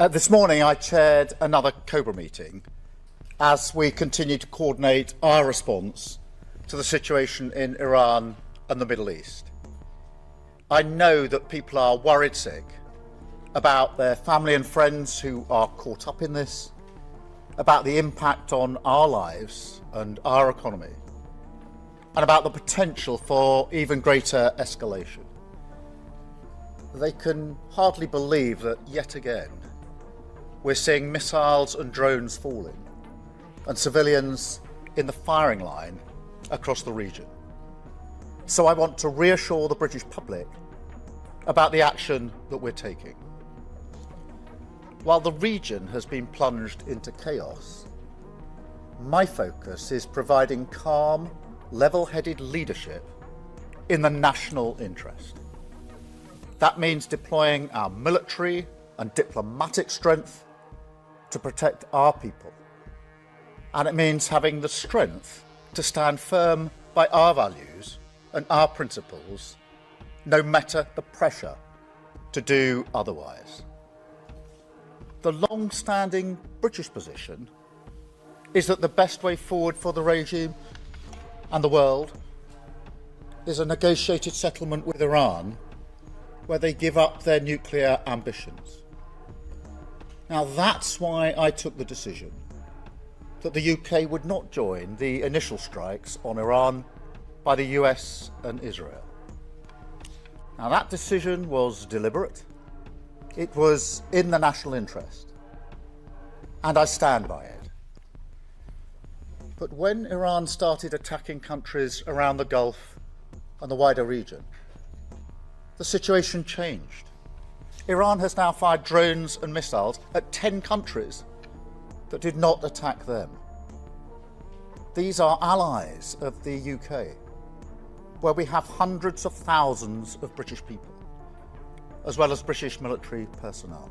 This morning I chaired another COBRA meeting as we continue to coordinate our response to the situation in Iran and the Middle East. I know that people are worried sick about their family and friends who are caught up in this, about the impact on our lives and our economy, and about the potential for even greater escalation. They can hardly believe that yet again we're seeing missiles and drones falling and civilians in the firing line across the region. So I want to reassure the British public about the action that we're taking. While the region has been plunged into chaos, my focus is providing calm, level-headed leadership in the national interest. That means deploying our military and diplomatic strength to protect our people. And it means having the strength to stand firm by our values and our principles, no matter the pressure to do otherwise. The long-standing British position is that the best way forward for the regime and the world is a negotiated settlement with Iran where they give up their nuclear ambitions. Now that's why I took the decision that the UK would not join the initial strikes on Iran by the US and Israel. Now that decision was deliberate, it was in the national interest, and I stand by it. But when Iran started attacking countries around the Gulf and the wider region, the situation changed. Iran has now fired drones and missiles at 10 countries that did not attack them. These are allies of the UK, where we have hundreds of thousands of British people, as well as British military personnel.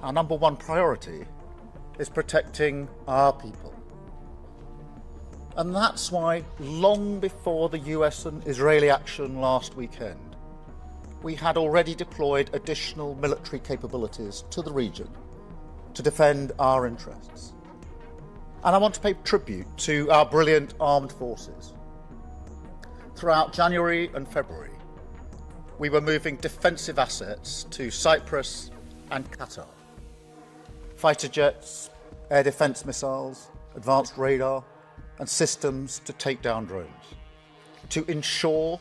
Our number one priority is protecting our people. And that's why, long before the US and Israeli action last weekend, we had already deployed additional military capabilities to the region to defend our interests. And I want to pay tribute to our brilliant armed forces. Throughout January and February, we were moving defensive assets to Cyprus and Qatar. Fighter jets, air defence missiles, advanced radar, and systems to take down drones, to ensure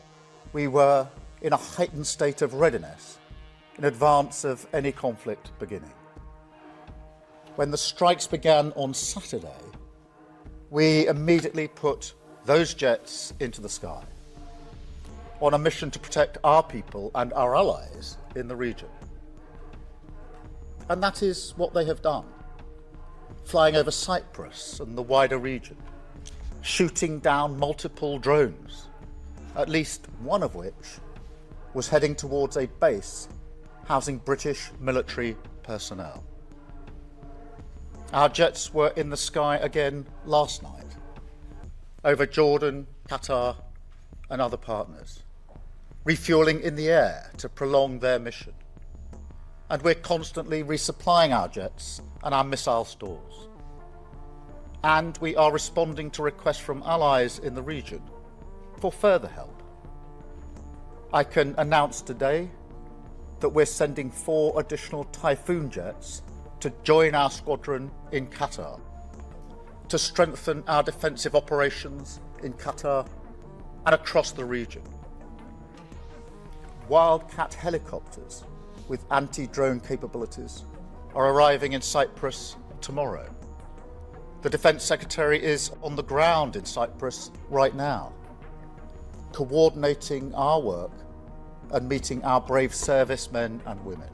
we were in a heightened state of readiness in advance of any conflict beginning. When the strikes began on Saturday, we immediately put those jets into the sky on a mission to protect our people and our allies in the region. And that is what they have done, flying over Cyprus and the wider region, shooting down multiple drones, at least one of which was heading towards a base housing British military personnel. Our jets were in the sky again last night, over Jordan, Qatar, and other partners, refuelling in the air to prolong their mission. And we're constantly resupplying our jets and our missile stores. And we are responding to requests from allies in the region for further help. I can announce today that we're sending 4 additional Typhoon jets to join our squadron in Qatar, to strengthen our defensive operations in Qatar and across the region. Wildcat helicopters with anti-drone capabilities are arriving in Cyprus tomorrow. The Defence Secretary is on the ground in Cyprus right now, coordinating our work and meeting our brave servicemen and women.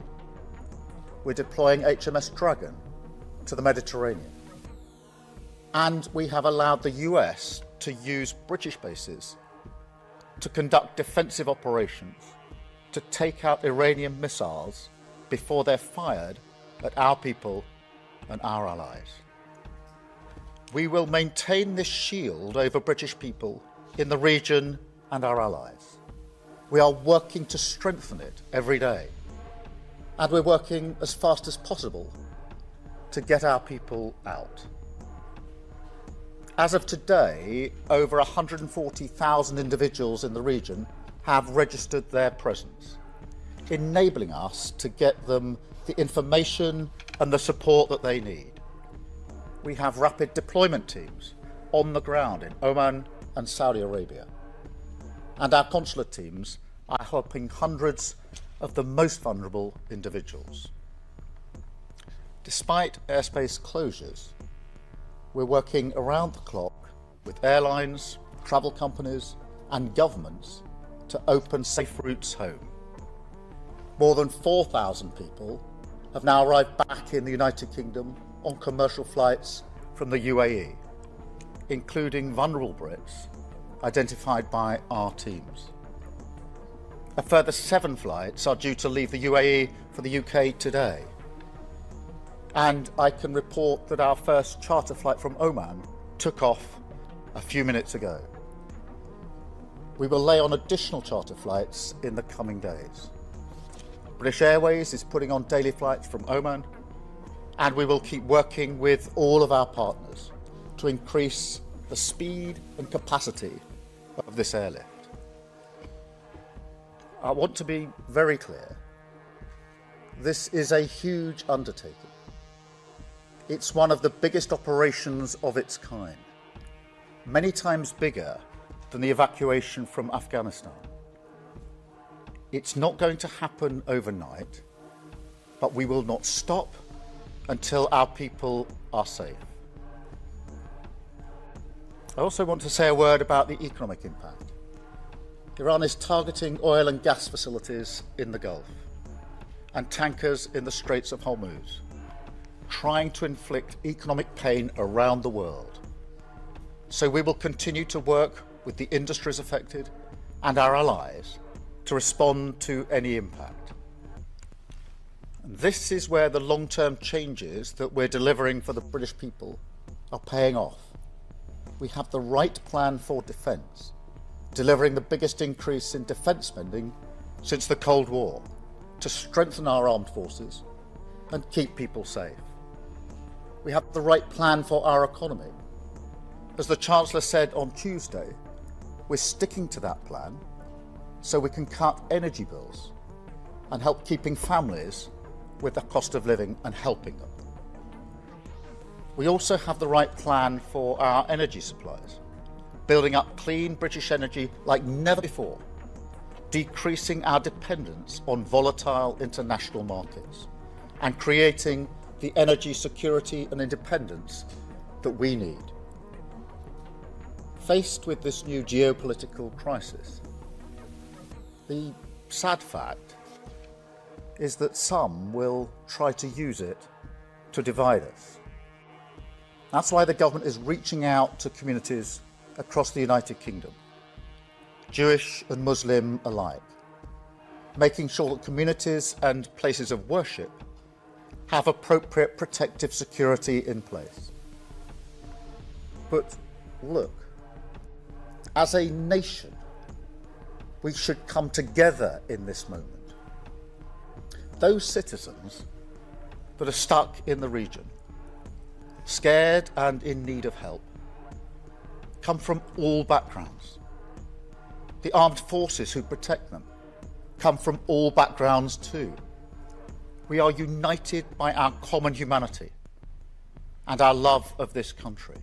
We're deploying HMS Dragon to the Mediterranean. And we have allowed the US to use British bases to conduct defensive operations to take out Iranian missiles before they're fired at our people and our allies. We will maintain this shield over British people in the region and our allies. We are working to strengthen it every day. and we're working as fast as possible to get our people out. As of today, over 140,000 individuals in the region have registered their presence, enabling us to get them the information and the support that they need. We have rapid deployment teams on the ground in Oman and Saudi Arabia, and our consular teams are helping hundreds of the most vulnerable individuals. Despite airspace closures, we're working around the clock with airlines, travel companies and governments to open safe routes home. More than 4,000 people have now arrived back in the United Kingdom on commercial flights from the UAE, including vulnerable Brits identified by our teams. A further 7 flights are due to leave the UAE for the UK today. And I can report that our first charter flight from Oman took off a few minutes ago. We will lay on additional charter flights in the coming days. British Airways is putting on daily flights from Oman, and we will keep working with all of our partners to increase the speed and capacity of this airlift. I want to be very clear. This is a huge undertaking. It's one of the biggest operations of its kind, many times bigger than the evacuation from Afghanistan. It's not going to happen overnight, but we will not stop until our people are safe. I also want to say a word about the economic impact. Iran is targeting oil and gas facilities in the Gulf and tankers in the Straits of Hormuz, trying to inflict economic pain around the world. So we will continue to work with the industries affected and our allies to respond to any impact. And this is where the long-term changes that we're delivering for the British people are paying off. We have the right plan for defence, delivering the biggest increase in defence spending since the Cold War, to strengthen our armed forces and keep people safe. We have the right plan for our economy. As the Chancellor said on Tuesday, we're sticking to that plan so we can cut energy bills and help keeping families with the cost of living and helping them. We also have the right plan for our energy supplies, building up clean British energy like never before, decreasing our dependence on volatile international markets, and creating the energy security and independence that we need. Faced with this new geopolitical crisis, the sad fact is that some will try to use it to divide us. That's why the government is reaching out to communities across the United Kingdom, Jewish and Muslim alike, making sure that communities and places of worship have appropriate protective security in place. But look, as a nation, we should come together in this moment. Those citizens that are stuck in the region, scared and in need of help, come from all backgrounds. The armed forces who protect them come from all backgrounds too. We are united by our common humanity and our love of this country.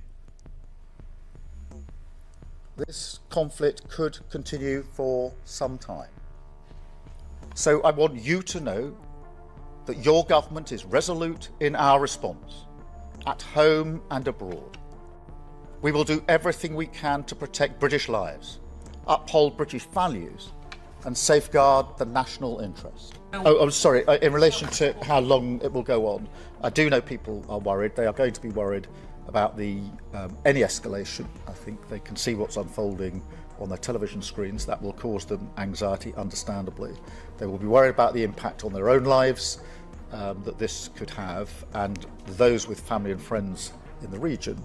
This conflict could continue for some time. So I want you to know that your government is resolute in our response, at home and abroad. We will do everything we can to protect British lives, uphold British values, and safeguard the national interest. Oh, I'm sorry, in relation to how long it will go on, I do know people are worried. They are going to be worried about any escalation. I think they can see what's unfolding on their television screens. That will cause them anxiety, understandably. They will be worried about the impact on their own lives that this could have, and those with family and friends in the region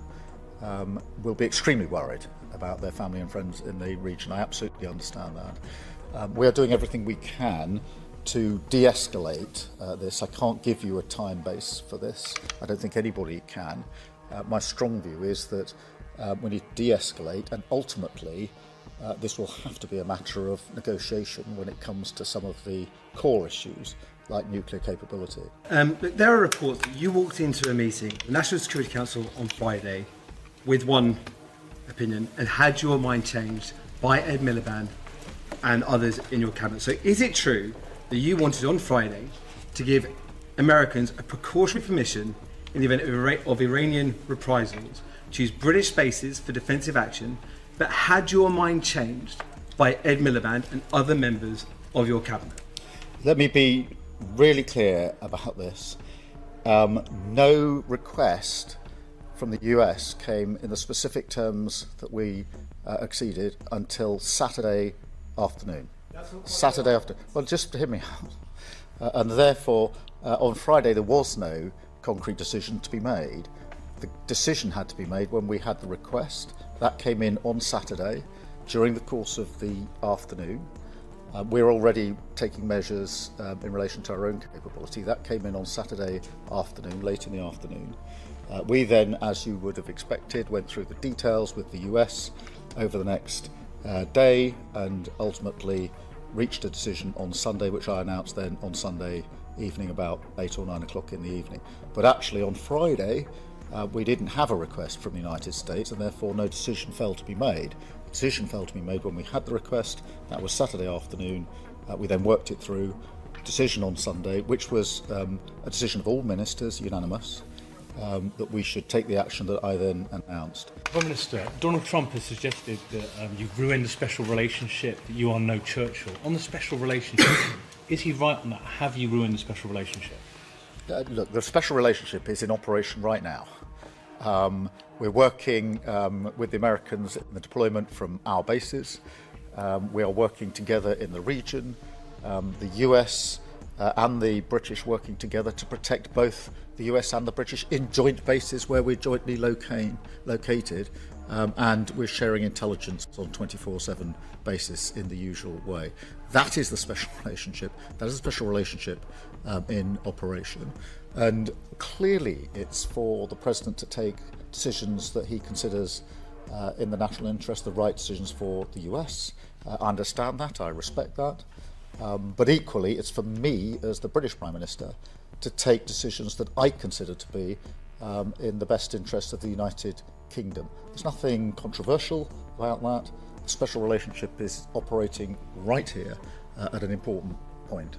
will be extremely worried about their family and friends in the region. I absolutely understand that. We are doing everything we can to de-escalate this. I can't give you a time base for this. I don't think anybody can. My strong view is that we need to de-escalate, and ultimately this will have to be a matter of negotiation when it comes to some of the core issues like nuclear capability. There are reports that you walked into a meeting, the National Security Council on Friday, with one opinion and had your mind changed by Ed Miliband and others in your cabinet. So is it true that you wanted on Friday to give Americans a precautionary permission in the event of Iranian reprisals to use British bases for defensive action, but had your mind changed by Ed Miliband and other members of your cabinet? Let me be really clear about this. No request from the US came in the specific terms that we acceded until Saturday afternoon. Saturday afternoon. Well, just hear me out. And therefore, on Friday, there was no concrete decision to be made. The decision had to be made when we had the request. That came in on Saturday during the course of the afternoon. We're already taking measures in relation to our own capability. That came in on Saturday afternoon, late in the afternoon. We then, as you would have expected, went through the details with the US over the next day and ultimately reached a decision on Sunday, which I announced then on Sunday evening about 8 or 9 o'clock in the evening. But actually on Friday, we didn't have a request from the United States, and therefore no decision fell to be made. The decision fell to be made when we had the request. That was Saturday afternoon. We then worked it through. Decision on Sunday, which was a decision of all ministers, unanimous, that we should take the action that I then announced. Prime Minister, Donald Trump has suggested that you've ruined the special relationship, that you are no Churchill. On the special relationship, is he right on that? Have you ruined the special relationship? Look, the special relationship is in operation right now. We're working with the Americans in the deployment from our bases. We are working together in the region. The US and the British working together to protect both the US and the British in joint bases where we're jointly located, and we're sharing intelligence on 24/7 basis in the usual way. That is the special relationship. That is a special relationship in operation. And clearly it's for the President to take decisions that he considers in the national interest, the right decisions for the US. I understand that, I respect that. But equally, it's for me as the British Prime Minister to take decisions that I consider to be in the best interest of the United Kingdom. There's nothing controversial about that. The special relationship is operating right here at an important point.